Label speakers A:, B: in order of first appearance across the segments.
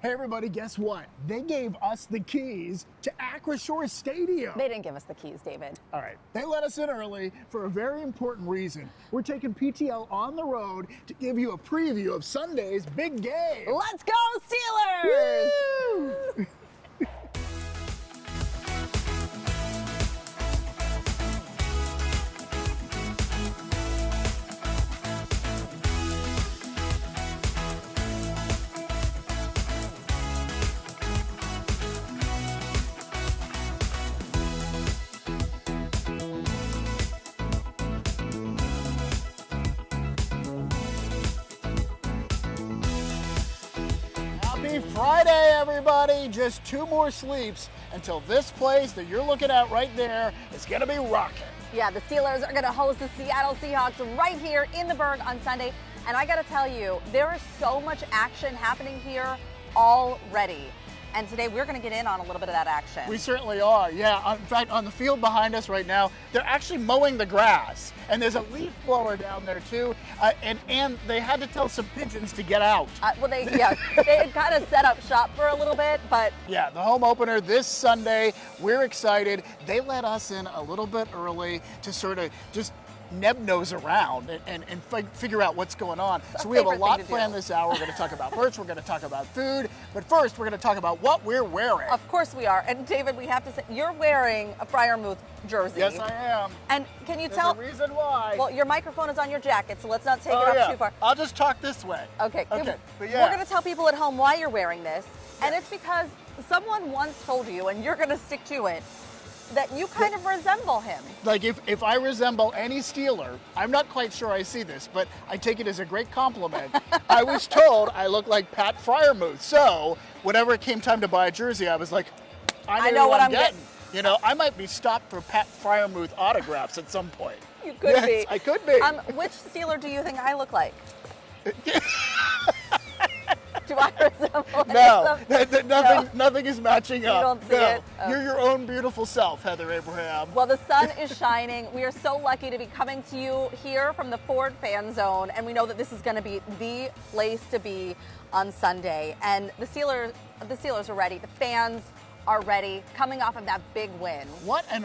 A: Hey everybody, guess what? They gave us the keys to Acrisure Stadium.
B: They didn't give us the keys, David.
A: All right, they let us in early for a very important reason. We're taking PTL on the road to give you a preview of Sunday's big game.
B: Let's go, Steelers!
A: Woo! Happy Friday, everybody. Just 2 more sleeps until this place that you're looking at right there is going to be rocking.
B: Yeah, the Steelers are going to host the Seattle Seahawks right here in the Berg on Sunday. And I got to tell you, there is so much action happening here already. And today we're going to get in on a little bit of that action.
A: We certainly are, yeah. In fact, on the field behind us right now, they're actually mowing the grass. And there's a leaf blower down there too. And they had to tell some pigeons to get out.
B: They had kind of set up shop for a little bit, but...
A: Yeah, the home opener this Sunday, we're excited. They let us in a little bit early to sort of just nose around and figure out what's going on. So we have a lot planned this hour. We're going to talk about merch, we're going to talk about food, but first we're going to talk about what we're wearing.
B: Of course we are. And David, we have to say, you're wearing a Freiermuth jersey.
A: Yes, I am.
B: And can you tell?
A: There's a reason why.
B: Well, your microphone is on your jacket, so let's not take it up too far.
A: I'll just talk this way.
B: Okay.
A: Okay. But yeah.
B: We're going to tell people at home why you're wearing this, and it's because someone once told you, and you're going to stick to it, that you kind of resemble him.
A: Like if I resemble any Steeler, I'm not quite sure I see this, but I take it as a great compliment. I was told I look like Pat Freiermuth. So whenever it came time to buy a jersey, I was like, I know what I'm getting. You know, I might be stopped for Pat Freiermuth autographs at some point.
B: You could be.
A: I could be.
B: Which Steeler do you think I look like? Do I resemble
A: No, nothing is matching up.
B: You don't see it? Oh.
A: You're your own beautiful self, Heather Abraham.
B: Well, the sun is shining. We are so lucky to be coming to you here from the Ford Fan Zone, and we know that this is going to be the place to be on Sunday. And the Steelers are ready. The fans are ready, coming off of that big win.
A: What a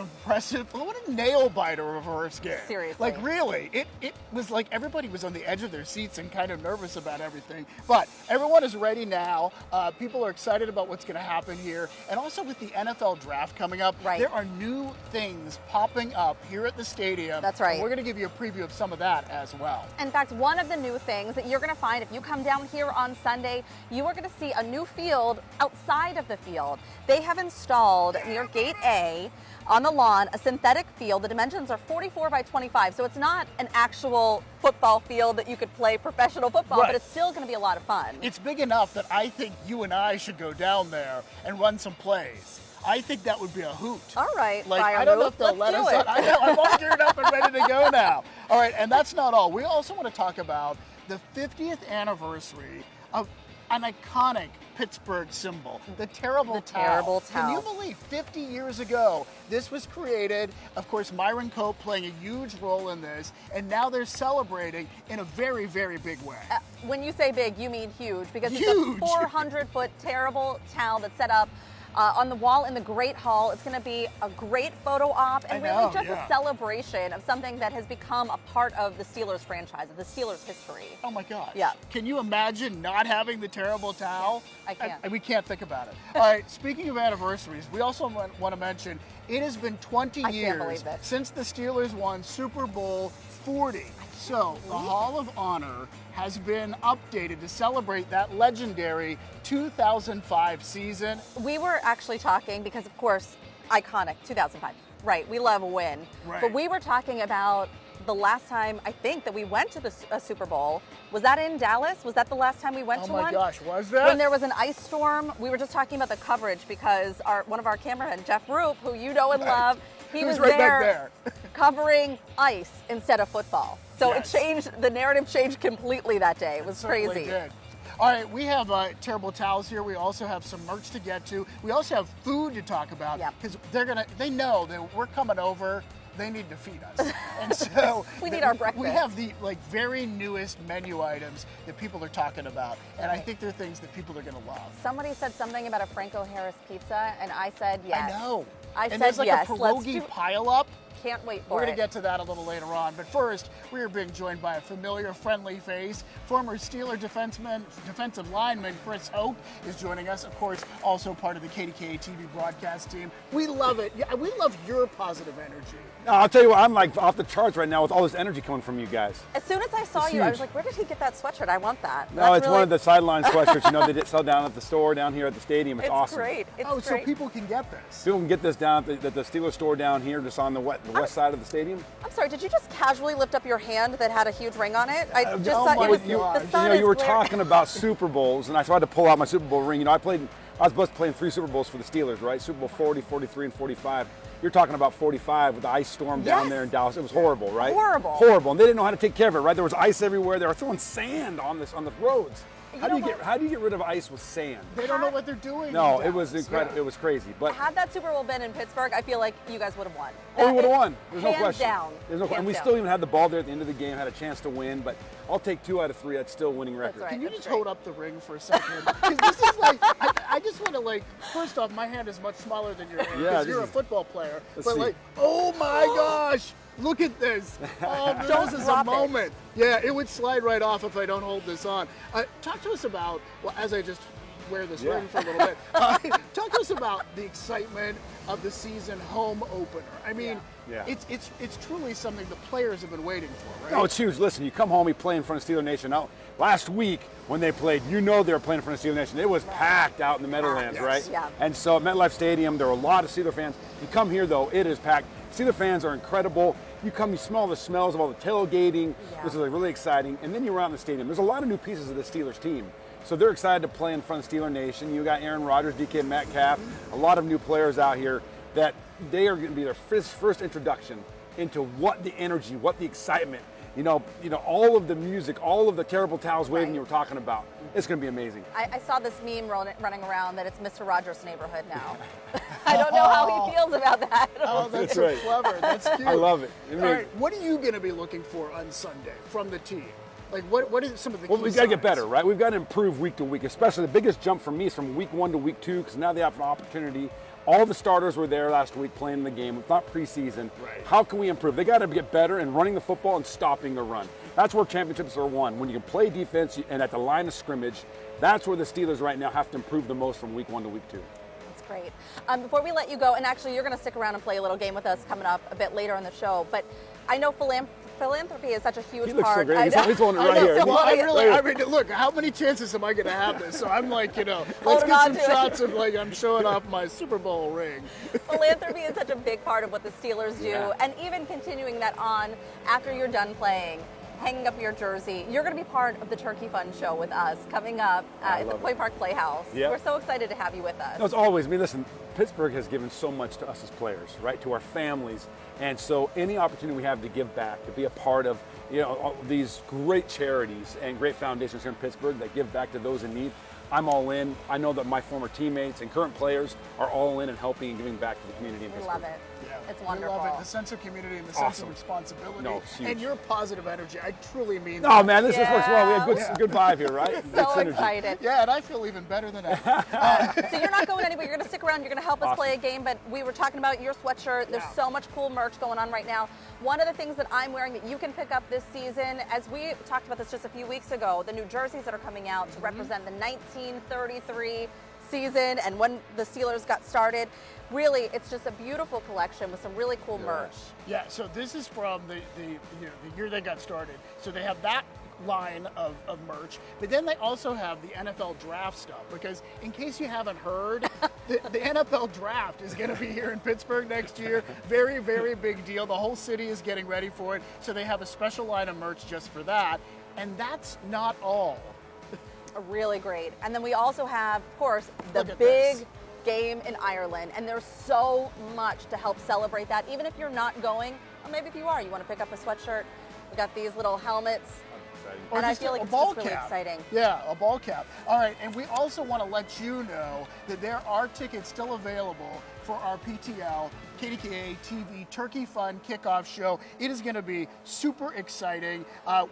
A: nail biter of a first game.
B: Seriously.
A: Like really, it was like everybody was on the edge of their seats and kind of nervous about everything. But everyone is ready now. People are excited about what's going to happen here. And also with the NFL draft coming up, there are new things popping up here at the stadium.
B: That's right.
A: And we're going to give you a preview of some of that as well.
B: In fact, one of the new things that you're going to find if you come down here on Sunday, you are going to see a new field outside of the field. They have installed near Gate A on the lawn a synthetic field. The dimensions are 44 by 25, so it's not an actual football field that you could play professional football, but it's still going to be a lot of fun.
A: It's big enough that I think you and I should go down there and run some plays. I think that would be a hoot.
B: All right,
A: I don't know if they'll let us on. I know, I'm all geared up and ready to go now. All right, and that's not all. We also want to talk about the 50th anniversary of an iconic Pittsburgh symbol, the terrible towel.
B: Terrible towel.
A: Can you believe 50 years ago this was created? Of course, Myron Cope playing a huge role in this, and now they're celebrating in a very, very big way.
B: When you say big, you mean huge, because
A: huge.
B: It's a 400-foot terrible towel that's set up on the wall in the Great Hall. It's going to be a great photo op and really just a celebration of something that has become a part of the Steelers franchise, of the Steelers history.
A: Oh my gosh.
B: Yeah.
A: Can you imagine not having the terrible towel?
B: I can't.
A: We can't think about it. All right, speaking of anniversaries, we also want to mention it has been 20 years since the Steelers won Super Bowl 40. So the Hall of Honor has been updated to celebrate that legendary 2005 season.
B: We were actually talking, because of course, iconic 2005. Right, we love a win.
A: Right.
B: But we were talking about the last time, I think, that we went to a Super Bowl. Was that in Dallas? Was that the last time we went to one?
A: Oh my gosh, was that?
B: When there was an ice storm. We were just talking about the coverage because one of our cameramen, Jeff Roop, who you know and love, he was
A: right
B: there,
A: back there.
B: covering ice instead of football. So it changed, the narrative changed completely that day. It was crazy.
A: Did. All right, we have terrible towels here. We also have some merch to get to. We also have food to talk about because they know that we're coming over they need to feed us. And so
B: we need our breakfast.
A: We have the very newest menu items that people are talking about, and I think they're things that people are going to love.
B: Somebody said something about a Franco Harris pizza, and I said yes.
A: I know.
B: I
A: and
B: said
A: there's like
B: yes.
A: a pierogi pile-up.
B: Can't wait for
A: We're
B: it.
A: going to get to that a little later on. But first, we are being joined by a familiar, friendly face. Former Steeler defensive lineman Chris Hope is joining us. Of course, also part of the KDKA-TV broadcast team. We love it. Yeah, we love your positive energy.
C: No, I'll tell you what, I'm like off the charts right now with all this energy coming from you guys.
B: As soon as I saw
C: It's
B: you, I
C: huge.
B: was like, where did he get that sweatshirt? I want that.
C: No,
B: That's
C: it's
B: really,
C: one of the sideline sweatshirts, they did sell down at the store down here at the stadium. It's awesome.
B: Great. It's
A: Oh, so
B: great.
A: people can get this.
C: People can get this down at the Steelers store down here, just on the west side of the stadium.
B: I'm sorry, did you just casually lift up your hand that had a huge ring on it? I just
A: oh
B: thought
A: my
B: it was
A: gosh.
B: the sun
C: You were
B: is glare-
C: talking about Super Bowls, and I tried to pull out my Super Bowl ring. I was supposed to play in 3 Super Bowls for the Steelers, right? Super Bowl 40, 43, and 45. You're talking about 45 with the ice storm down
B: Yes.
C: there in Dallas. It was horrible, right?
B: Horrible.
C: Horrible. And they didn't know how to take care of it, right? There was ice everywhere. They were throwing sand on the roads. How do you get rid of ice with sand?
A: They don't know what they're doing.
C: No,
A: in
C: it was
A: Dallas.
C: incredible.
A: Yeah.
C: It was crazy. But
B: Had that Super Bowl been in Pittsburgh, I feel like you guys would have won.
C: we would have won. There's no
B: Hands
C: question.
B: down.
C: There's no question. And
B: Hands
C: we
B: down.
C: still even had the ball there at the end of the game, had a chance to win. But I'll take 2 out of 3. That's still a winning record.
B: right.
A: Can you
B: That's
A: just
B: great.
A: hold up the ring for a second? Because this is like, I just want to first off, my hand is much smaller than your hand
C: Yeah,
A: because
C: this
A: you're a
C: is-
A: football player.
C: Let's
A: But
C: see.
A: oh my gosh, look at this. Oh,
B: Don't
A: this is a
B: drop it.
A: moment. Yeah, it would slide right off if I don't hold this on. Talk to us about, well, as I just wear this
C: Yeah.
A: ring for a little bit, talk to us about the excitement of the season home opener. I mean,
C: Yeah.
A: it's truly something the players have been waiting for, right?
C: No, it's huge. Listen, you come home, you play in front of Steeler Nation. Now, last week when they played, they were playing in front of Steeler Nation. It was packed out in the Meadowlands,
A: Yes.
C: right?
B: Yeah.
C: And so at MetLife Stadium, there were a lot of Steeler fans. You come here, though, it is packed. Steeler fans are incredible. You come, you smell the smells of all the tailgating.
B: Yeah.
C: This is really exciting. And then you're around the stadium. There's a lot of new pieces of the Steelers team. So they're excited to play in front of Steeler Nation. You got Aaron Rodgers, DK Metcalf, a lot of new players out here that they are going to be their first introduction into what the energy, what the excitement, all of the music, all of the terrible towels waving
B: Right.
C: you were talking about. It's going to be amazing.
B: I saw this meme running around that it's Mr. Rogers' neighborhood now. I don't know how he feels about that.
A: Oh, that's
C: That's
A: so
C: right.
A: clever. That's cute.
C: I love it.
A: All right, what are you going to be looking for on Sunday from the team? Like, what are some of the
C: Well,
A: key
C: we've got to get
A: signs?
C: better, right? We've got to improve week to week. Especially the biggest jump for me is from week 1 to week 2 because now they have an opportunity. All the starters were there last week playing in the game. It's not preseason.
A: Right.
C: How can we improve? They got to get better in running the football and stopping the run. That's where championships are won. When you can play defense and at the line of scrimmage, that's where the Steelers right now have to improve the most from week 1 to week 2.
B: That's great. Before we let you go, and actually you're going to stick around and play a little game with us coming up a bit later in the show, but I know philanthropy is such a huge
C: He looks so
B: part.
C: great.
B: I
C: He's
B: know.
C: holding it
B: I
C: right
B: know,
C: here.
B: so
A: Well, I
B: funny.
A: mean, look, how many chances am I going to have this? So I'm like, let's
B: Holding
A: get
B: on
A: some
B: to it.
A: shots of I'm showing off my Super Bowl ring.
B: Philanthropy is such a big part of what the Steelers do,
C: Yeah.
B: and even continuing that on after you're done playing, hanging up your jersey. You're going to be part of the Turkey Fund show with us coming up at the
C: love
B: Point Park Playhouse.
C: Yep.
B: We're so excited to have you with us.
C: No, it's always. Listen, Pittsburgh has given so much to us as players, right? To our families, and so any opportunity we have to give back, to be a part of, all these great charities and great foundations here in Pittsburgh that give back to those in need. I'm all in. I know that my former teammates and current players are all in and helping and giving back to the community in
B: We
C: Pittsburgh.
B: love it.
A: Yeah,
B: It's wonderful.
A: We love it. The sense of community and the sense of
C: Awesome.
A: responsibility.
C: No, it's huge.
A: And your positive energy. I truly mean
C: Oh
A: that.
C: man, this just works well. We
B: Yeah.
C: have good vibe here, right? Good
B: So
C: synergy.
B: excited.
A: Yeah, and I feel even better than ever.
B: So you're not going anywhere. You're going to stick around. You're going to help us
C: Awesome.
B: play a game. But we were talking about your sweatshirt. There's
A: Yeah.
B: so much cool merch going on right now. One of the things that I'm wearing that you can pick up this season, as we talked about this just a few weeks ago, the new jerseys that are coming out to represent the 1933 season and when the Steelers got started. Really, it's just a beautiful collection with some really cool merch.
A: Yeah, so this is from the year they got started. So they have that line of merch, but then they also have the NFL draft stuff, because in case you haven't heard, the NFL draft is going to be here in Pittsburgh next year. Very, very big deal. The whole city is getting ready for it. So they have a special line of merch just for that. And that's not all.
B: Really great. And then we also have, of course, the
A: Look at
B: big
A: this.
B: game in Ireland. And there's so much to help celebrate that. Even if you're not going, or maybe if you are, you want to pick up a sweatshirt. We got these little helmets.
C: exciting.
A: Or
B: And I
A: just
B: feel like
A: a
B: it's
A: ball
B: just really
A: cap.
B: exciting.
A: Yeah, a ball cap. All right, and we also want to let you know that there are tickets still available for our PTL KDKA-TV Turkey Fun Kickoff Show. It is going to be super exciting.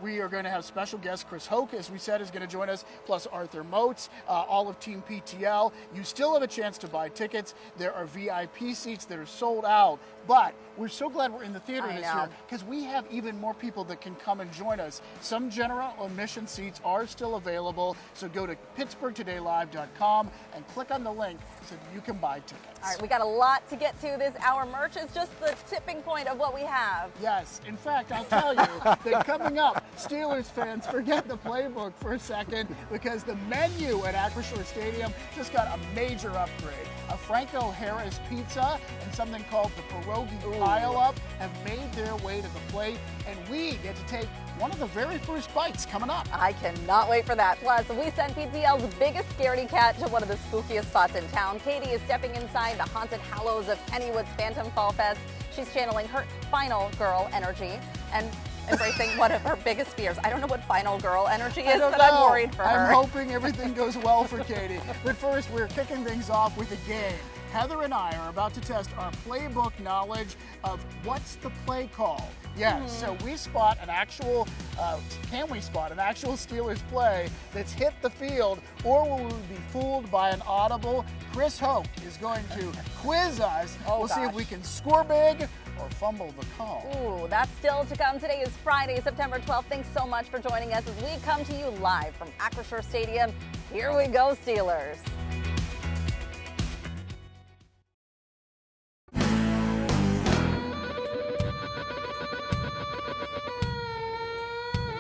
A: We are going to have special guest Chris Hoke, as we said, is going to join us, plus Arthur Moats, all of Team PTL. You still have a chance to buy tickets. There are VIP seats that are sold out, but we're so glad we're in the theater
B: I
A: this
B: know.
A: year because we have even more people that can come and join us. Some general admission seats are still available, so go to pittsburghtodaylive.com and click on the link so that you can buy tickets.
B: All right, we got a lot to get to this hour. Merch is just the tipping point of what we have.
A: Yes, in fact, I'll tell you that coming up, Steelers fans, forget the playbook for a second because the menu at Acrisure Stadium just got a major upgrade. A Franco Harris pizza and something called the pierogi pile-up have made their way to the plate, and we get to take one of the very first bites coming up.
B: I cannot wait for that. Plus, we sent PTL's biggest scaredy cat to one of the spookiest spots in town. Katie is stepping inside the haunted hallows of Kennywood's Phantom Fall Fest. She's channeling her final girl energy and embracing one of her biggest fears. I don't know what final girl energy is, but I'm worried for her.
A: I'm hoping everything goes well for Katie. But first, we're kicking things off with a game. Heather and I are about to test our playbook knowledge of what's the play call. Yes, so we spot an actual, can we spot an actual Steelers play that's hit the field, or will we be fooled by an audible? Chris Hoke is going to quiz us. We'll see if
B: gosh.
A: we can score big or fumble the call.
B: Ooh, that's still to come. Today is Friday, September 12th. Thanks so much for joining us as we come to you live from Acrisure Stadium. Here we go, Steelers.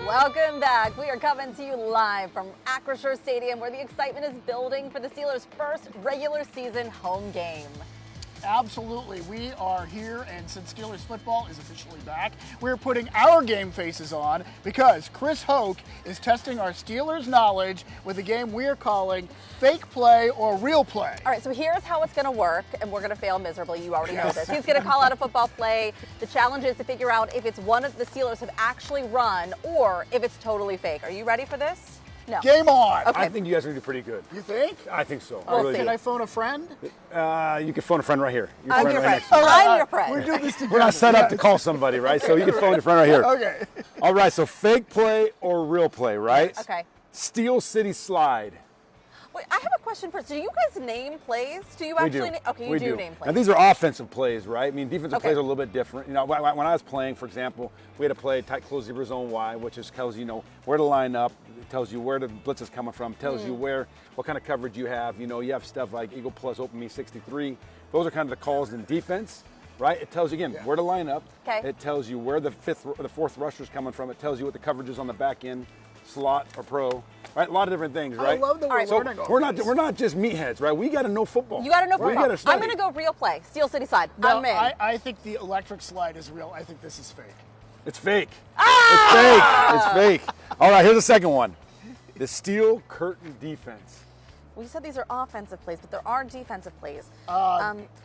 B: Welcome back. We are coming to you live from Acrisure Stadium, where the excitement is building for the Steelers' first regular season home game.
A: Absolutely. We are here, and since Steelers football is officially back, we're putting our game faces on because Chris Hoke is testing our Steelers knowledge with a game we are calling Fake Play or Real Play.
B: All right, so here's how it's going to work, and we're going to fail miserably. You already know this. He's going to call out a football play. The challenge is to figure out if it's one of the Steelers have actually run or if it's totally fake. Are you ready for this? No.
A: Game on.
B: Okay.
C: I think you guys are going to do pretty good.
A: You think?
C: I think so. I
B: We'll
C: really
B: see.
A: Can
C: do.
A: I phone a friend?
C: You can phone a friend right here. Your
B: I'm
C: friend
B: your
C: right
B: friend.
C: next to you.
B: I'm your friend.
A: We're doing this together.
C: We're not set up to call somebody, right? So you can phone your friend right here.
A: Okay.
C: All right, so fake play or real play, right?
B: Okay.
C: Steel City Slide.
B: Wait, I have a question first. Do you guys name plays? Do you actually Okay, you do name plays.
C: Now these are offensive plays, right? I mean, defensive
B: Okay.
C: plays are a little bit different. You know, when I was playing, for example, we had to play tight close zebra zone Y, which just tells you know where to line up. It tells you where the blitz is coming from. Tells you what kind of coverage you have. You know, you have stuff like Eagle Plus, Open Me 63. Those are kind of the calls in defense, right? It tells you again where to line up.
B: Okay.
C: It tells you where the fourth rusher is coming from. It tells you what the coverage is on the back end, slot or pro. Right, a lot of different things, right?
A: I love that we're
C: So
A: learning all
C: we're not just meatheads, right? We got to know football.
B: You got to know
C: We
B: football.
C: gotta study.
B: I'm going to go real play. Steel City Slide.
A: No,
B: I'm in.
A: I think the electric slide is real. I think this is fake.
C: It's fake. It's fake. It's fake. All right, here's the second one. The steel curtain defense.
B: We said these are offensive plays, but there are defensive plays.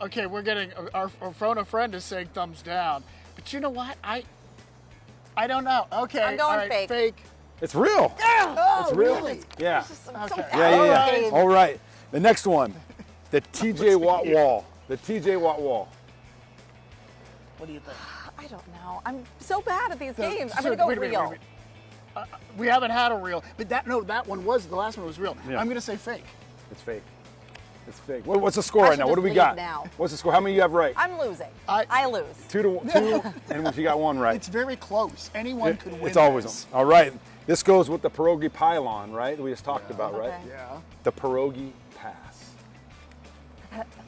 A: Okay, we're getting our phone a friend is saying thumbs down. But you know what? I don't know. Okay,
B: I'm going
A: all right,
B: fake.
A: Fake.
C: It's real.
A: Oh,
C: It's real.
A: really?
C: Yeah.
A: Okay.
C: Yeah. All right. The next one. The TJ Watt wall. The TJ Watt wall.
A: What do you think?
B: I don't know. I'm so bad at these
A: So-
B: games. I'm
A: so
B: going to go
A: wait a minute,
B: real.
A: wait a minute. We haven't had a real, but that one was the last one was real.
C: Yeah.
A: I'm going to say fake.
C: It's fake. It's fake. What's the score
B: I
C: right
B: should
C: now? What do
B: just
C: we
B: leave
C: got?
B: now.
C: What's the score? How many you have right?
B: I'm losing.
A: I-
B: I lose.
C: 2-2, and you got one right.
A: It's very close. Anyone could win.
C: It's always
A: this.
C: all right. This goes with the pierogi pylon, right? That we just talked about, right?
B: Okay.
A: Yeah.
C: The pierogi pass.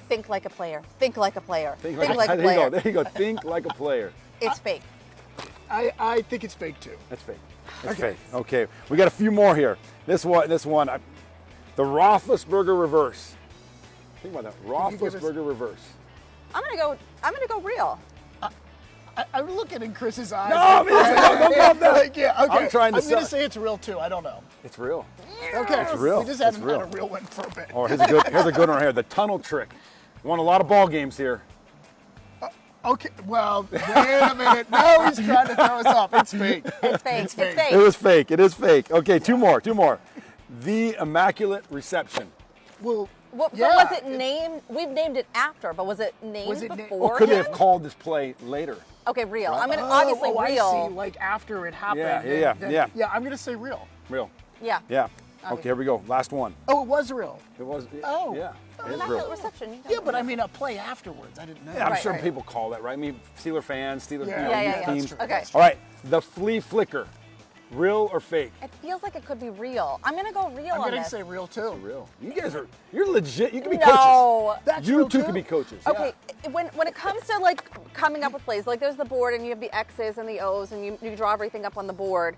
B: Think like a player. Think like a player. Think like a
C: there you
B: player.
C: go. There you go. Think like a player.
B: It's fake.
A: I think it's fake too.
C: That's fake. That's
A: Okay.
C: fake. Okay. We got a few more here. This one. The Roethlisberger reverse. Think about that.
A: you give us-
C: Roethlisberger reverse.
B: I'm gonna go real.
A: I'm looking in Chris's eyes.
C: No, man, don't go
A: Like, yeah, okay.
C: I'm trying to
A: I'm going to
C: sell-
A: say it's real too. I don't know.
C: It's real.
A: Okay.
C: It's real.
A: We just
C: It's
A: haven't
C: real.
A: had a real one for a bit.
C: Oh, here's a good one right here. The tunnel trick. Won a lot of ball games here.
A: Okay, well, wait a minute. No, he's trying to throw us off. It's fake.
B: It's fake. It's fake.
C: It was fake. It is fake. Okay, two more. The Immaculate Reception.
A: Well,
B: What,
A: yeah.
B: But was it named? We've named it after, but was it named before?
C: Or could they have called this play later?
B: Okay, real. I'm gonna obviously real.
A: I see. Like after it happened.
C: Yeah.
A: Yeah, I'm gonna say real.
C: Real.
B: Yeah.
C: Yeah. Okay, here we go. Last one.
A: Oh, it was real.
C: It was.
A: Oh.
C: Yeah. It is
B: Immaculate
C: real.
B: Reception.
A: Yeah, but I mean a play afterwards. I didn't know.
C: Yeah, I'm
B: Right,
C: sure
B: right.
C: people call that, right? I mean, Steeler fans, Steeler
A: Yeah,
C: youth
A: that's
C: teams.
A: true.
B: Okay.
C: All right, the flea flicker. Real or fake?
B: It feels like it could be real. I'm gonna go real
A: I'm
B: on
A: gonna
B: this.
A: say real too.
C: Real. You guys you're legit. You can be
B: No.
C: coaches.
A: That's
C: You
A: real
C: two
A: too.
C: can be coaches.
B: Okay, when it comes to like coming up with plays, like there's the board and you have the X's and the O's and you draw everything up on the board.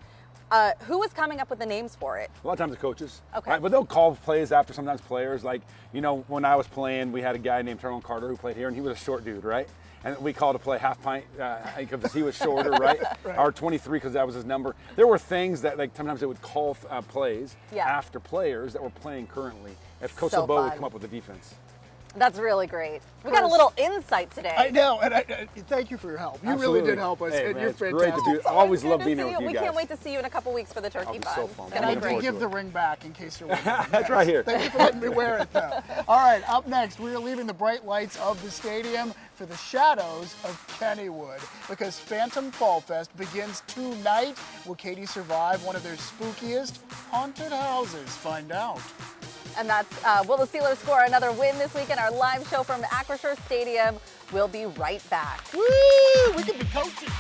B: Who is coming up with the names for it?
C: A lot of times the coaches.
B: Okay.
C: Right? But they'll call plays after sometimes players. Like, when I was playing, we had a guy named Tyrone Carter who played here, and he was a short dude, right? And we called a play half pint because he was shorter, right? Or 23 because that was his number. There were things that like sometimes they would call plays after players that were playing currently. If Coach
B: So
C: LeBeau would
B: fun.
C: come up with the defense.
B: That's really great. We got a little insight today.
A: I know, and I thank you for your help. You
C: Absolutely.
A: really did help us,
C: Hey,
A: and
C: man,
A: you're
C: it's great
A: fantastic.
C: to do. I always
B: It's
C: love
B: good
C: being
B: to
C: here
B: see
C: with you
B: We
C: guys.
B: can't wait to see you in a couple weeks for the turkey
C: That'll be
B: fun.
C: so fun.
B: It's gonna
A: I
B: be
A: did
B: great.
A: give the ring back in case you're wondering.
C: That's right here.
A: Thank you for letting me wear it, though. All right, up next, we are leaving the bright lights of the stadium for the shadows of Kennywood because Phantom Fall Fest begins tonight. Will Katie survive one of their spookiest haunted houses? Find out.
B: And that's, will the Steelers score another win this weekend? Our live show from Acrisure Stadium. We'll be right back.
A: Woo! We could be coaching.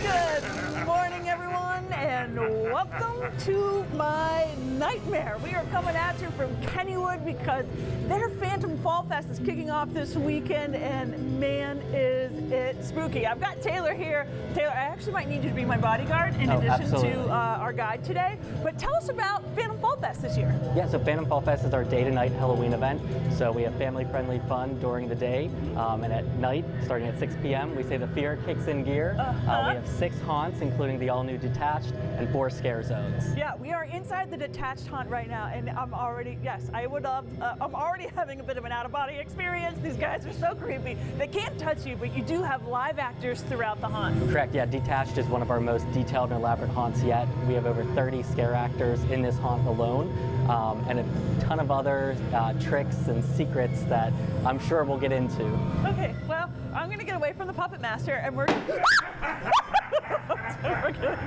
D: Good morning, everyone, and welcome to my nightmare. We are coming at you from Kennywood because their Phantom Fall Fest is kicking off this weekend, and man, is it spooky. I've got Taylor here. Taylor, I actually might need you to be my bodyguard in addition to our guide today. But tell us about Phantom Fall Fest this year.
E: Yeah, so Phantom Fall Fest is our day-to-night Halloween event. So we have family-friendly fun during the day, and at night, starting at 6 p.m., we say the fear kicks in gear. We have 6 haunts, including the all-new Detached, and 4 scare zones.
D: Yeah, we are inside the Detached haunt right now, and I'm already having a bit of an out-of-body experience. These guys are so creepy. They can't touch you, but you do have live actors throughout the haunt.
E: Correct, yeah, Detached is one of our most detailed and elaborate haunts yet. We have over 30 scare actors in this haunt alone, and a ton of other tricks and secrets that I'm sure we'll get into.
D: Okay, well, I'm gonna get away from the puppet master, and we're gonna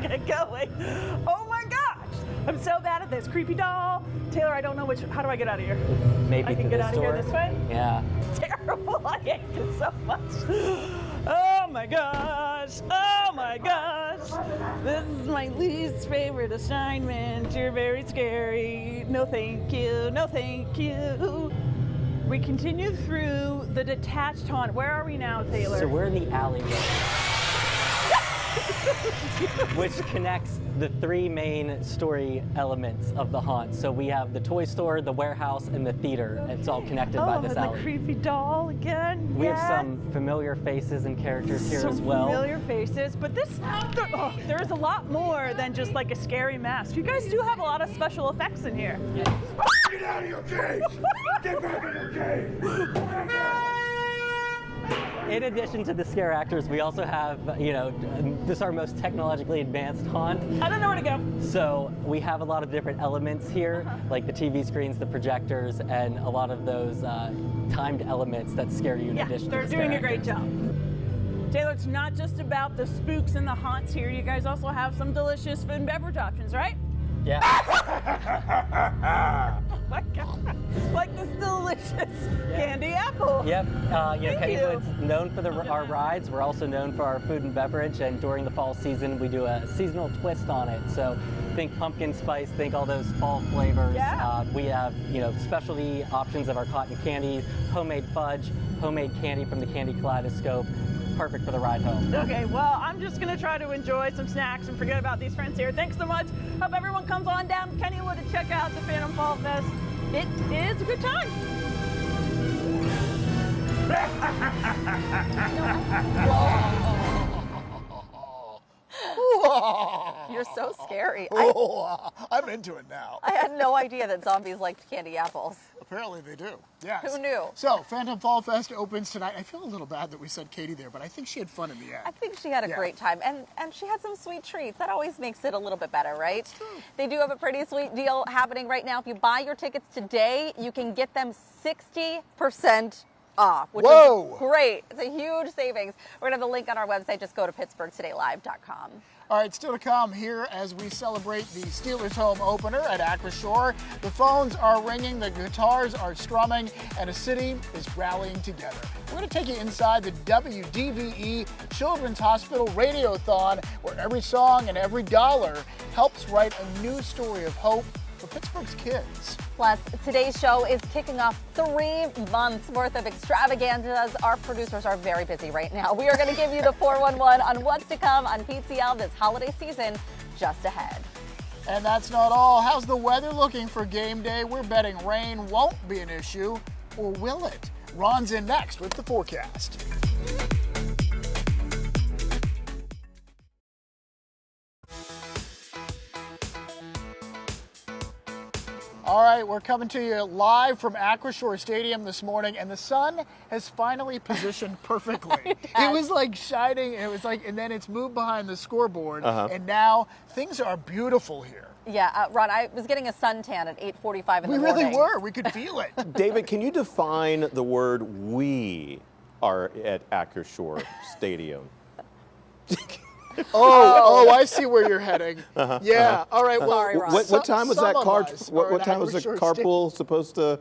D: get going. Oh my gosh, I'm so bad at this. Creepy doll. Taylor, I don't know how do I get out of here?
E: Maybe
D: I can
E: through
D: get
E: this
D: out of here
E: door.
D: this way?
E: Yeah.
D: Terrible, I hate this so much. Oh my gosh, oh my gosh. This is my least favorite assignment. You're very scary. No thank you, no thank you. We continue through the Detached haunt. Where are we now, Taylor?
E: So we're in the alleyway, which connects the 3 main story elements of the haunt. So we have the toy store, the warehouse, and the theater. It's all connected by this
D: and
E: alley.
D: the creepy doll again.
E: We have
D: Yes.
E: some familiar faces and characters here
D: Some
E: as well.
D: familiar faces, but there is a lot more than just like a scary mask. You guys do have a lot of special effects in here.
C: Get out of your cage! Get back in your cage!
E: In addition to the scare actors, we also have, this is our most technologically advanced haunt.
D: I don't know where to go.
E: So we have a lot of different elements here, like the TV screens, the projectors, and a lot of those timed elements that scare you in
D: Yeah,
E: addition to
D: they're
E: the
D: doing
E: scare
D: a great
E: actors.
D: job. Taylor, it's not just about the spooks and the haunts here. You guys also have some delicious food and beverage options, right?
E: Yeah.
D: Oh my God. Like this delicious candy apple.
E: Yep.
D: Thank you.
E: Kennywood's known for our rides. We're also known for our food and beverage, and during the fall season, we do a seasonal twist on it. So think pumpkin spice, think all those fall flavors.
D: Yeah.
E: We have, specialty options of our cotton candy, homemade fudge, homemade candy from the Candy Kaleidoscope. Perfect for the ride home.
D: Okay, well, I'm just gonna try to enjoy some snacks and forget about these friends here. Thanks so much. Hope everyone comes on down to Kennywood to check out the Phantom Fall Fest. It is a good time.
B: You're so scary.
A: I'm into it now.
B: I had no idea that zombies liked candy apples.
A: Apparently they do. Yes.
B: Who knew?
A: So, Phantom Fall Fest opens tonight. I feel a little bad that we said Katie there, but I think she had fun in the end.
B: I think she had a great time, and she had some sweet treats. That always makes it a little bit better, right?
A: That's true.
B: They do have a pretty sweet deal happening right now. If you buy your tickets today, you can get them 60% off, which is great. It's a huge savings. We're going to have the link on our website. Just go to PittsburghTodayLive.com.
A: All right, still to come here as we celebrate the Steelers home opener at Acroshore. The phones are ringing, the guitars are strumming, and a city is rallying together. We're going to take you inside the WDVE Children's Hospital Radiothon, where every song and every dollar helps write a new story of hope for Pittsburgh's kids.
B: Plus, today's show is kicking off 3 months worth of extravaganzas. Our producers are very busy right now. We are going to give you the 411 on what's to come on PTL this holiday season just ahead.
A: And that's not all. How's the weather looking for game day? We're betting rain won't be an issue, or will it? Ron's in next with the forecast. All right, we're coming to you live from Acroshore Stadium this morning, and the sun has finally positioned perfectly. It was like shining, and it was like, and then it's moved behind the scoreboard, and now things are beautiful here.
B: Yeah, Ron, I was getting a suntan at 8:45 in the morning.
A: We really were. We could feel it.
F: David, can you define the word "we" are at Acroshore Stadium?
A: Oh, I see where you're heading. Yeah. All right. Well,
B: Sorry, Ron.
F: What time was that car? What time was the
A: Acroshore
F: carpool supposed to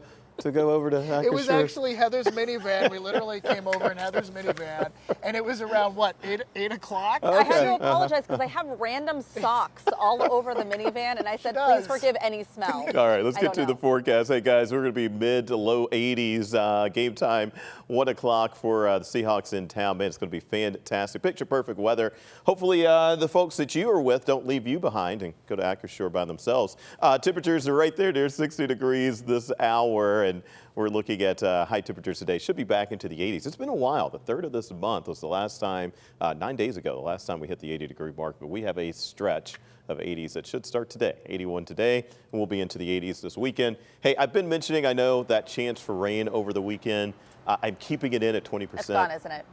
F: go over to Acroshore?
A: It was actually Heather's minivan. We literally came over in Heather's minivan, and it was around, what, 8 o'clock?
B: I had to apologize because I have random socks all over the minivan, and I said, please forgive any smell.
F: All right, let's get to the forecast. Hey, guys, we're going to be mid to low 80s game time, 1 o'clock for the Seahawks in town. Man, it's going to be fantastic. Picture perfect weather. Hopefully, the folks that you are with don't leave you behind and go to Acroshore by themselves. Temperatures are right there. There's 60 degrees this hour, and we're looking at high temperatures today. Should be back into the 80s. It's been a while. The 3rd of this month was the last time, 9 days ago, the last time we hit the 80-degree mark. But we have a stretch of 80s that should start today. 81 today, and we'll be into the 80s this weekend. Hey, I've been mentioning, I know, that chance for rain over the weekend. I'm keeping it in at 20%.
B: It's gone, isn't it?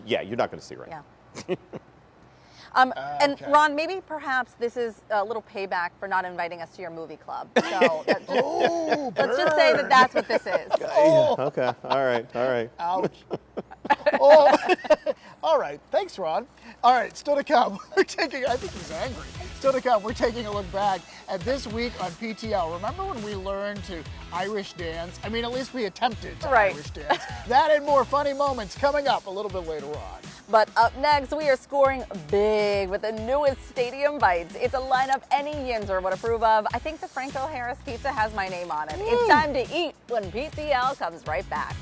F: Yeah, you're not going to see rain.
B: Yeah. And Ron, maybe perhaps this is a little payback for not inviting us to your movie club. So let's just say that that's what this is.
F: Okay, all right.
A: Ouch. All right. Thanks, Ron. All right, still to come. I think he's angry. Still to come, we're taking a look back at this week on PTL. Remember when we learned to Irish dance? I mean, at least we attempted to Irish dance. That and more funny moments coming up a little bit later on.
B: But up next, we are scoring big with the newest Stadium Bites. It's a lineup any Yinzer would approve of. I think the Franco Harris pizza has my name on it. It's time to eat when PTL comes right back.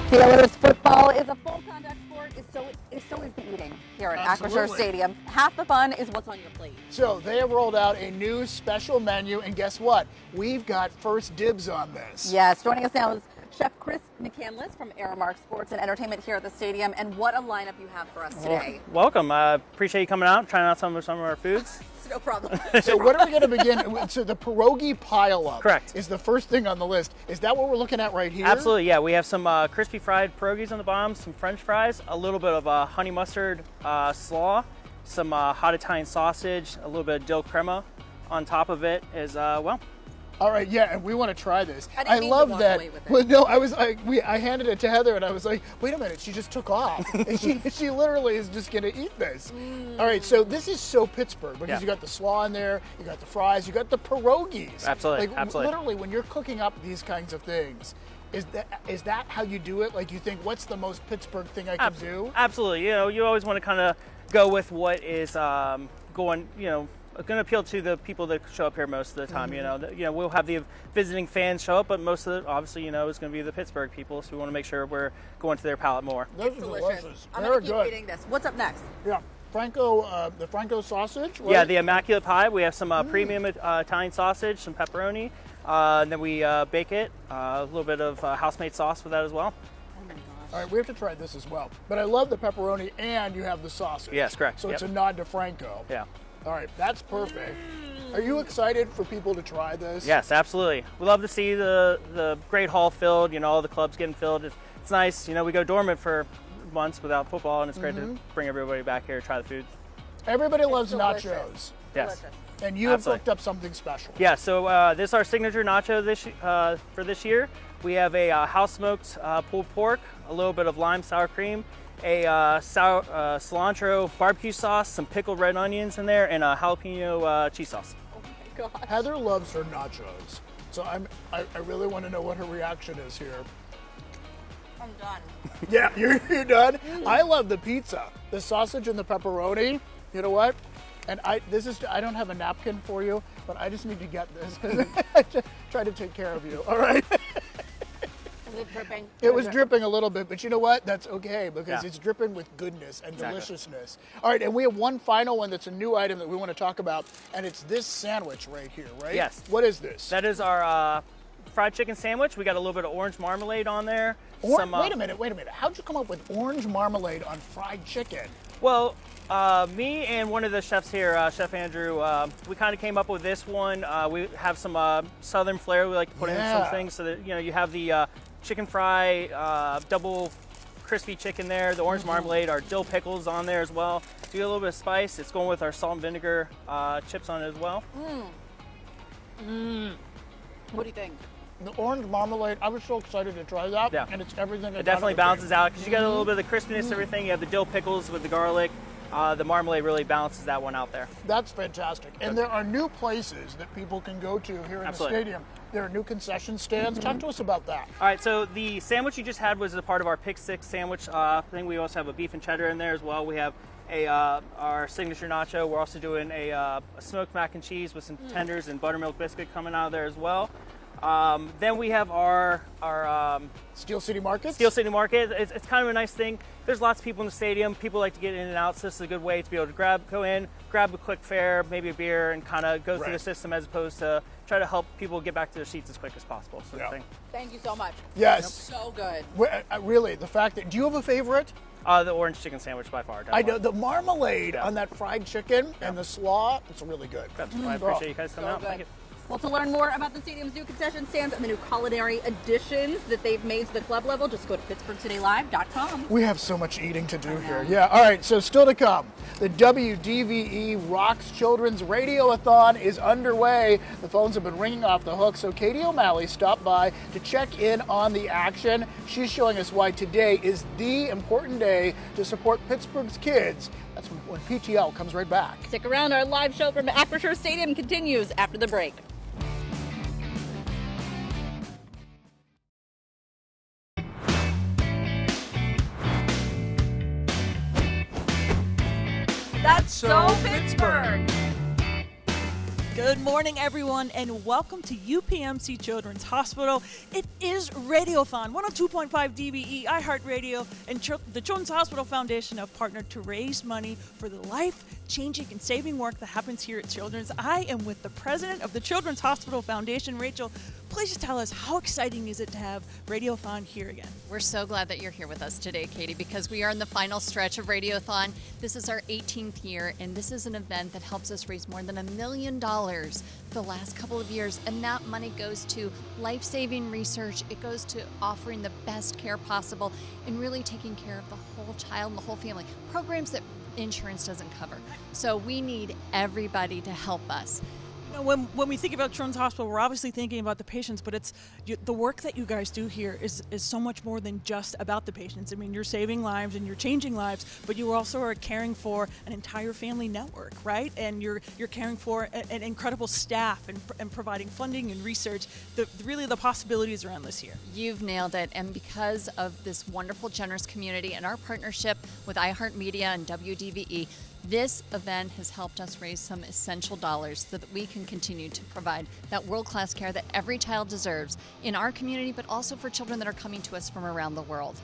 B: Steelers football is a full contact sport, so is the eating here at Acroshore Stadium. Half the fun is what's on your plate.
A: So they have rolled out a new special menu, and guess what? We've got first dibs on this.
B: Yes, joining us now is Chef Chris McCandless from Aramark Sports and Entertainment here at the stadium, and what a lineup you have for us today.
G: Welcome. I appreciate you coming out, trying out some of our foods.
B: No problem.
A: So what are we going to begin? So the pierogi pile-up
G: Correct.
A: is the first thing on the list. Is that what we're looking at right here?
G: Absolutely, yeah. We have some crispy fried pierogies on the bottom, some French fries, a little bit of honey mustard slaw, some hot Italian sausage, a little bit of dill crema on top of it as well.
A: All right, yeah, and we want to try this.
B: I love
A: that.
B: Away with it.
A: Well, no, I handed it to Heather, and I was like, wait a minute, she just took off. And she literally is just going to eat this. All right, so this is so Pittsburgh because you got the slaw in there, you got the fries, you got the pierogies.
G: Absolutely,
A: like,
G: absolutely.
A: Literally, when you're cooking up these kinds of things, is that how you do it? Like, you think, what's the most Pittsburgh thing I can do?
G: Absolutely. You know, you always want to kind of go with what is going to appeal to the people that show up here most of the time. Mm-hmm. We'll have the visiting fans show up, but most of it, obviously, is going to be the Pittsburgh people. So we want to make sure we're going to their palate more.
A: Those
B: It's
A: are
B: delicious. I'm
A: Very
B: going to keep
A: good.
B: eating this. What's up next?
A: Yeah. Franco sausage. Right?
G: Yeah, the Immaculate Pie. We have some premium Italian sausage, some pepperoni, and then we bake it. A little bit of house-made sauce with that as well.
A: All right, we have to try this as well. But I love the pepperoni, and you have the sausage.
G: Yes, correct.
A: So it's a nod to Franco.
G: Yeah.
A: All right, that's perfect. Are you excited for people to try this?
G: Yes, absolutely. We love to see the Great Hall filled. You know, all the clubs getting filled. It's nice. You know, we go dormant for months without football, and it's great to bring everybody back here to try the food.
A: Everybody loves
B: delicious.
A: nachos.
G: Yes.
B: Delicious.
A: And you have
G: Absolutely.
A: cooked up something special.
G: Yeah, so this is our signature nacho for this year. We have a house smoked pulled pork, a little bit of lime sour cream, a cilantro barbecue sauce, some pickled red onions in there, and a jalapeno cheese sauce.
B: Oh my gosh.
A: Heather loves her nachos. So I really want to know what her reaction is here.
B: I'm done.
A: Yeah, you're done? I love the pizza. The sausage and the pepperoni. You know what? And I don't have a napkin for you, but I just need to get this because I just try to take care of you. All right.
B: Is it dripping?
A: It was dripping a little bit, but you know what? That's okay because
G: Yeah.
A: it's dripping with goodness and
G: Exactly.
A: deliciousness. All right, and we have one final one that's a new item that we want to talk about, and it's this sandwich right here, right?
G: Yes.
A: What is this?
G: That is our fried chicken sandwich. We got a little bit of orange marmalade on there.
A: Wait a minute. How'd you come up with orange marmalade on fried chicken?
G: Well, me and one of the chefs here, Chef Andrew, we kind of came up with this one. We have some southern flair we like to put in
A: Yeah.
G: some things so that you have the chicken fry, double crispy chicken there, the orange marmalade, our dill pickles on there as well. Do a little bit of spice. It's going with our salt and vinegar chips on it as well.
B: What do you think?
A: The orange marmalade, I was so excited to try that,
G: Yeah.
A: and it's everything.
G: It definitely balances out because you got a little bit of the crispiness and everything. You have the dill pickles with the garlic. The marmalade really balances that one out there.
A: That's fantastic. And there are new places that people can go to here in
G: Absolutely.
A: the stadium. There are new concession stands. Talk to us about that.
G: All right, so the sandwich you just had was a part of our Pick Six sandwich thing. We also have a beef and cheddar in there as well. We have our signature nacho. We're also doing a smoked mac and cheese with some tenders and buttermilk biscuit coming out of there as well. Then we have our
A: Steel City Markets?
G: Steel City Market. It's kind of a nice thing. There's lots of people in the stadium. People like to get in and out, so this is a good way to be able to go in, grab a quick fare, maybe a beer, and kind of go through
A: Right.
G: the system as opposed to try to help people get back to their seats as quick as possible. Sort of thing.
B: Thank you so much.
A: Yes.
B: So good.
A: Really, the fact that, do you have a favorite?
G: The orange chicken sandwich by far.
A: I
G: definitely.
A: know the marmalade
G: Yeah.
A: on that fried chicken and the slaw, it's really good.
G: I appreciate you guys coming
B: So
G: out. Thank you.
B: good. Well, to learn more about the stadium's new concession stands and the new culinary additions that they've made to the club level, just go to PittsburghTodayLive.com.
A: We have so much eating to do here. Yeah, all right, so still to come. The WDVE Rocks Children's Radiothon is underway. The phones have been ringing off the hook, so Katie O'Malley stopped by to check in on the action. She's showing us why today is the important day to support Pittsburgh's kids. That's when PTL comes right back.
B: Stick around, our live show from Acrisure Stadium continues after the break. That's so Pittsburgh.
D: Good morning, everyone, and welcome to UPMC Children's Hospital. It is Radiothon, 102.5 DBE, iHeartRadio, and the Children's Hospital Foundation have partnered to raise money for the life-changing and saving work that happens here at Children's. I am with the president of the Children's Hospital Foundation. Rachel, please tell us, how exciting is it to have Radiothon here again?
H: We're so glad that you're here with us today, Katie, because we are in the final stretch of Radiothon. This is our 18th year, and this is an event that helps us raise more than $1 million the last couple of years, and that money goes to life-saving research. It goes to offering the best care possible and really taking care of the whole child and the whole family. Programs that insurance doesn't cover. So we need everybody to help us.
D: You know, when we think about Children's Hospital, we're obviously thinking about the patients, but it's the work that you guys do here is so much more than just about the patients. I mean, you're saving lives and you're changing lives, but you also are caring for an entire family network, right? And you're caring for an incredible staff and providing funding and research. Really, the possibilities are endless here.
H: You've nailed it, and because of this wonderful, generous community and our partnership with iHeartMedia and WDVE, this event has helped us raise some essential dollars so that we can continue to provide that world-class care that every child deserves in our community, but also for children that are coming to us from around the world.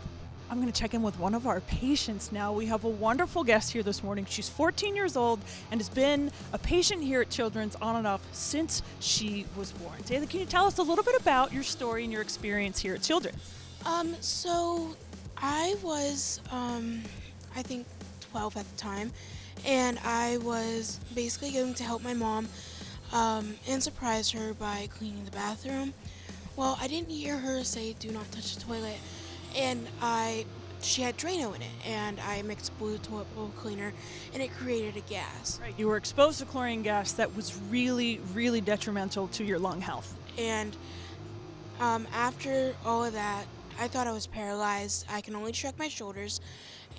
D: I'm going to check in with one of our patients now. We have a wonderful guest here this morning. She's 14 years old and has been a patient here at Children's on and off since she was born. Taylor, can you tell us a little bit about your story and your experience here at Children's?
I: So I was, I think 12 at the time, and I was basically going to help my mom and surprise her by cleaning the bathroom. Well, I didn't hear her say, "Do not touch the toilet," and she had Drano in it, and I mixed blue toilet bowl cleaner, and it created a gas.
D: Right, you were exposed to chlorine gas that was really, really detrimental to your lung health.
I: And after all of that, I thought I was paralyzed. I can only shrug my shoulders,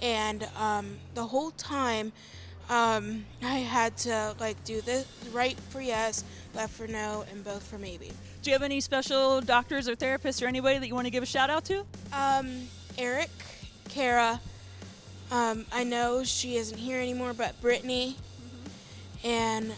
I: and the whole time I had to do this: right for yes, left for no, and both for maybe.
D: Do you have any special doctors or therapists or anybody that you want to give a shout out to?
I: Eric, Kara, I know she isn't here anymore, but Brittany, and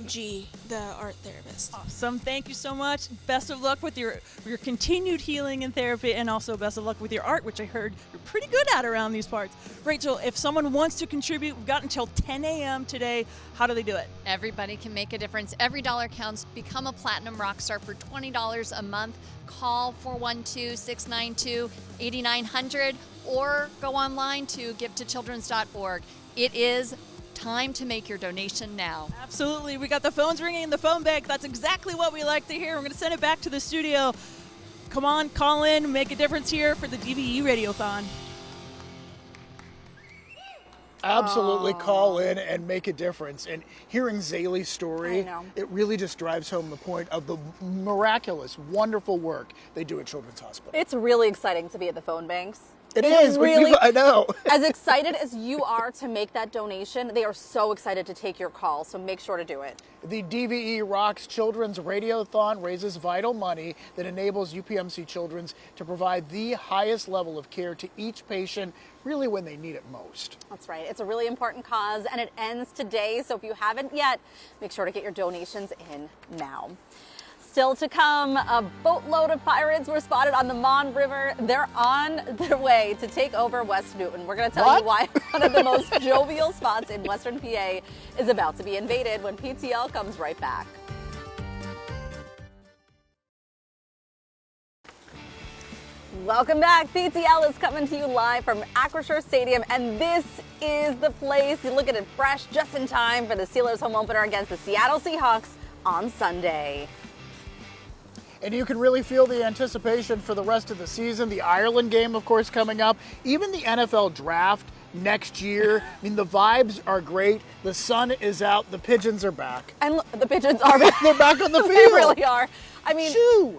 I: G, the art therapist.
D: Awesome. Thank you so much. Best of luck with your continued healing and therapy, and also best of luck with your art, which I heard you're pretty good at around these parts. Rachel, if someone wants to contribute, we've got until 10 a.m. today. How do they do it?
H: Everybody can make a difference. Every dollar counts. Become a Platinum Rockstar for $20 a month. Call 412-692-8900 or go online to givetochildrens.org. It is time to make your donation now.
D: Absolutely. We got the phones ringing in the phone bank. That's exactly what we like to hear. We're going to send it back to the studio. Come on, call in, make a difference here for the DVE Radiothon.
A: Absolutely call in and make a difference. And hearing Zaylee's story, it really just drives home the point of the miraculous, wonderful work they do at Children's Hospital.
B: It's really exciting to be at the phone banks.
A: It is.
B: Really,
A: I know.
B: As excited as you are to make that donation, they are so excited to take your call, so make sure to do it.
A: The DVE Rocks Children's Radiothon raises vital money that enables UPMC Children's to provide the highest level of care to each patient, really when they need it most.
B: That's right. It's a really important cause, and it ends today, so if you haven't yet, make sure to get your donations in now. Still to come, a boatload of pirates were spotted on the Mon River. They're on their way to take over West Newton. We're going to tell you why one of the most jovial spots in Western PA is about to be invaded when PTL comes right back. Welcome back. PTL is coming to you live from Acrisure Stadium, and this is the place. You look at it fresh, just in time for the Steelers home opener against the Seattle Seahawks on Sunday.
A: And you can really feel the anticipation for the rest of the season. The Ireland game, of course, coming up. Even the NFL draft next year. I mean, the vibes are great. The sun is out. The pigeons are back.
B: And the pigeons are back.
A: They're back on the field.
B: They really are. I mean,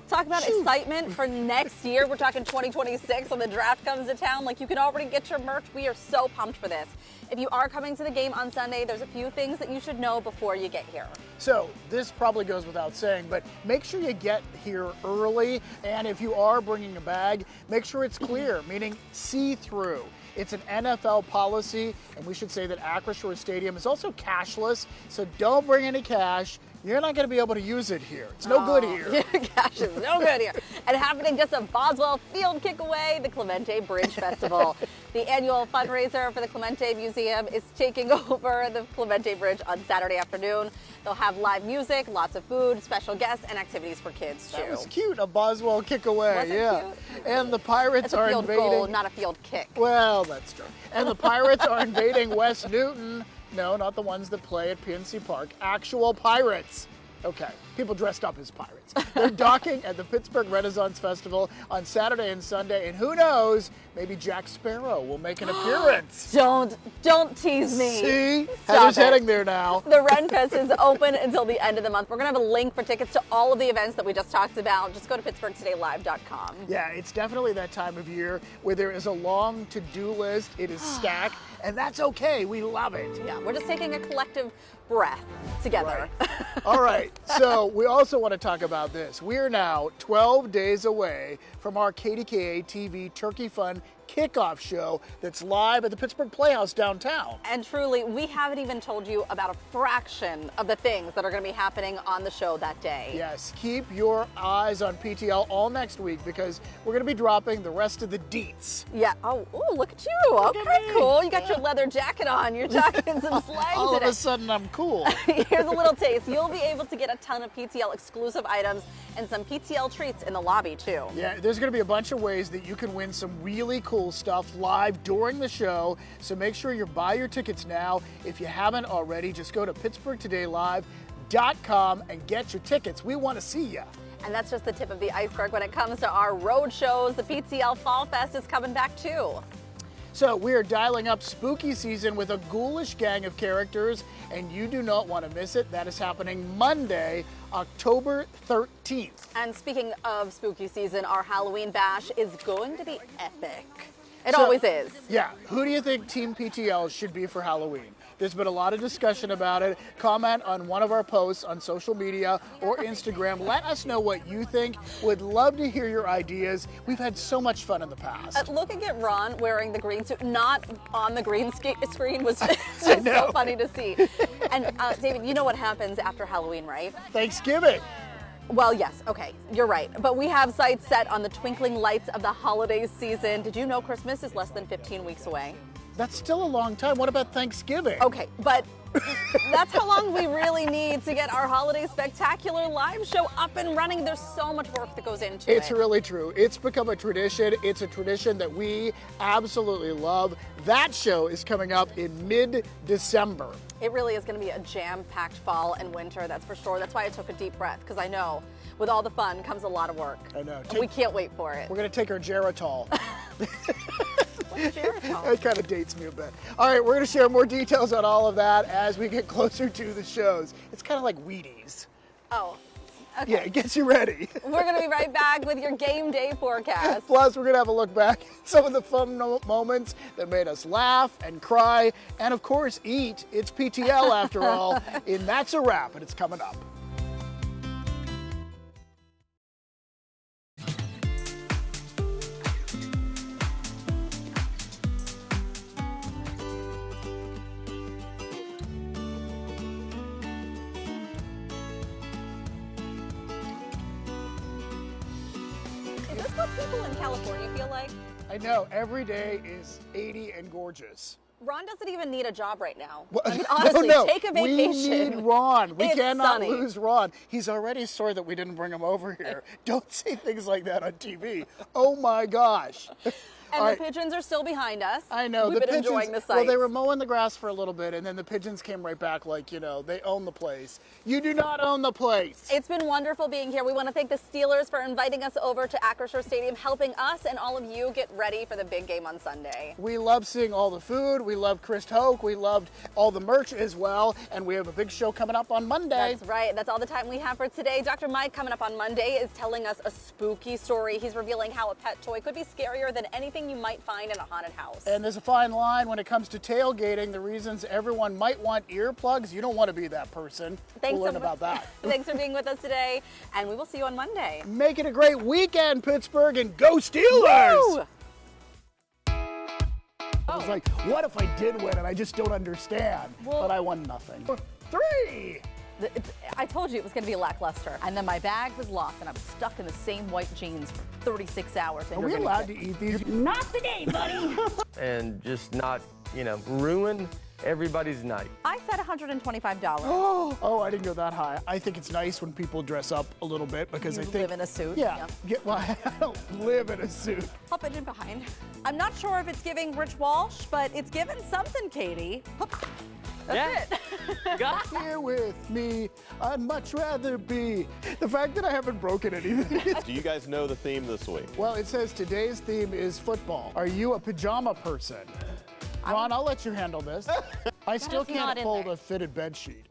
B: talk about excitement for next year. We're talking 2026 when the draft comes to town. Like, you can already get your merch. We are so pumped for this. If you are coming to the game on Sunday, there's a few things that you should know before you get here. So this probably goes without saying, but make sure you get here early. And if you are bringing a bag, make sure it's clear, meaning see-through. It's an NFL policy, and we should say that Acrisure Stadium is also cashless, so don't bring any cash. You're not going to be able to use it here. It's no good here. Cash is no good here. And happening just a Boswell field kick away, the Clemente Bridge Festival. The annual fundraiser for the Clemente Museum is taking over the Clemente Bridge on Saturday afternoon. They'll have live music, lots of food, special guests, and activities for kids, too.
A: That was cute, a Boswell kick away.
B: Was it cute?
A: And the Pirates are invading.
B: It's a field goal, not a field kick.
A: Well, that's true. And the Pirates are invading West Newton. No, not the ones that play at PNC Park. Actual Pirates. Okay, people dressed up as pirates. They're docking at the Pittsburgh Renaissance Festival on Saturday and Sunday, and who knows, maybe Jack Sparrow will make an appearance.
B: Don't tease me.
A: See? Heather's heading there now.
B: The Ren Fest is open until the end of the month. We're going to have a link for tickets to all of the events that we just talked about. Just go to PittsburghTodayLive.com.
A: Yeah, it's definitely that time of year where there is a long to-do list. It is stacked, and that's okay. We love it.
B: Yeah, we're just taking a collective breath together.
A: Right. All right, so we also want to talk about this. We are now 12 days away from our KDKA-TV Turkey Fun kickoff show that's live at the Pittsburgh Playhouse downtown.
B: And truly, we haven't even told you about a fraction of the things that are going to be happening on the show that day.
A: Yes, keep your eyes on PTL all next week because we're going to be dropping the rest of the deets.
B: Yeah. Oh, ooh, look at you. Okay, cool. You got your leather jacket on. You're jacking some slang
A: All
B: today.
A: of a sudden, I'm cool.
B: Here's a little taste. You'll be able to get a ton of PTL exclusive items and some PTL treats in the lobby, too.
A: Yeah, there's going to be a bunch of ways that you can win some really cool stuff live during the show. So make sure you buy your tickets now. If you haven't already, just go to PittsburghTodayLive.com and get your tickets. We want to see you.
B: And that's just the tip of the iceberg when it comes to our road shows. The PTL Fall Fest is coming back, too.
A: So we are dialing up spooky season with a ghoulish gang of characters, and you do not want to miss it. That is happening Monday, October 13th.
B: And speaking of spooky season, our Halloween bash is going to be epic. It always is.
A: Yeah. Who do you think Team PTL should be for Halloween? There's been a lot of discussion about it. Comment on one of our posts on social media or Instagram. Let us know what you think. Would love to hear your ideas. We've had so much fun in the past.
B: Looking at Ron wearing the green suit, not on the green screen, was just so funny to see. And David, you know what happens after Halloween, right?
A: Thanksgiving.
B: Well, yes, okay, you're right. But we have sights set on the twinkling lights of the holiday season. Did you know Christmas is less than 15 weeks away?
A: That's still a long time. What about Thanksgiving?
B: Okay, but that's how long we really need to get our holiday spectacular live show up and running. There's so much work that goes into it.
A: It's really true. It's become a tradition. It's a tradition that we absolutely love. That show is coming up in mid-December.
B: It really is going to be a jam-packed fall and winter, that's for sure. That's why I took a deep breath, because I know with all the fun comes a lot of work.
A: I know.
B: We can't wait for it.
A: We're going to take our Geritol.
B: What's Geritol?
A: That kind of dates me a bit. All right, we're going to share more details on all of that as we get closer to the shows. It's kind of like Wheaties.
B: Oh, okay.
A: Yeah, it gets you ready.
B: We're going to be right back with your game day forecast.
A: Plus, we're going to have a look back at some of the fun moments that made us laugh and cry and, of course, eat. It's PTL, after all. And that's a wrap, and it's coming up.
B: People in California feel like?
A: I know, every day is 80 and gorgeous.
B: Ron doesn't even need a job right now.
A: Well,
B: I mean, honestly,
A: no,
B: take a vacation.
A: We need Ron. We
B: It's
A: cannot
B: sunny.
A: lose Ron. He's already sore that we didn't bring him over here. Don't say things like that on TV. Oh my gosh.
B: And
A: All
B: the
A: right.
B: pigeons are still behind us.
A: I know.
B: We've
A: the
B: been
A: pigeons,
B: enjoying the sights.
A: well, they were mowing the grass for a little bit, and then the pigeons came right back like, you know, they own the place. You do not own the place.
B: It's been wonderful being here. We want to thank the Steelers for inviting us over to Acrisure Stadium, helping us and all of you get ready for the big game on Sunday.
A: We love seeing all the food. We loved Chris Hoke. We loved all the merch as well. And we have a big show coming up on Monday.
B: That's right. That's all the time we have for today. Dr. Mike, coming up on Monday, is telling us a spooky story. He's revealing how a pet toy could be scarier than anything you might find in a haunted house.
A: And there's a fine line when it comes to tailgating. The reasons everyone might want earplugs. You don't want to be that person. We'll learn about that.
B: Thanks for being with us today, and we will see you on Monday.
A: Make it a great weekend, Pittsburgh, and go Steelers!
B: Woo!
A: I was like, what if I did win and I just don't understand?
B: Well,
A: but I won nothing. 3!
B: I told you it was going to be lackluster. And then my bag was lost, and I was stuck in the same white jeans for 36 hours.
A: Are we allowed to eat these?
B: Not today, buddy.
J: And just not, ruin everybody's night.
B: I said $125.
A: Oh, I didn't go that high. I think it's nice when people dress up a little bit because
B: You
A: I think
B: live in a suit.
A: Yeah. Well, I don't live in a suit.
B: I'll put it behind. I'm not sure if it's giving Rich Walsh, but it's giving something, Katie. That's it.
A: Here with me, I'd much rather be. The fact that I haven't broken anything.
F: Do you guys know the theme this week?
A: Well, it says today's theme is football. Are you a pajama person? Ron, I'll let you handle this. I still
B: not
A: can't
B: in
A: fold
B: there.
A: a fitted bed sheet.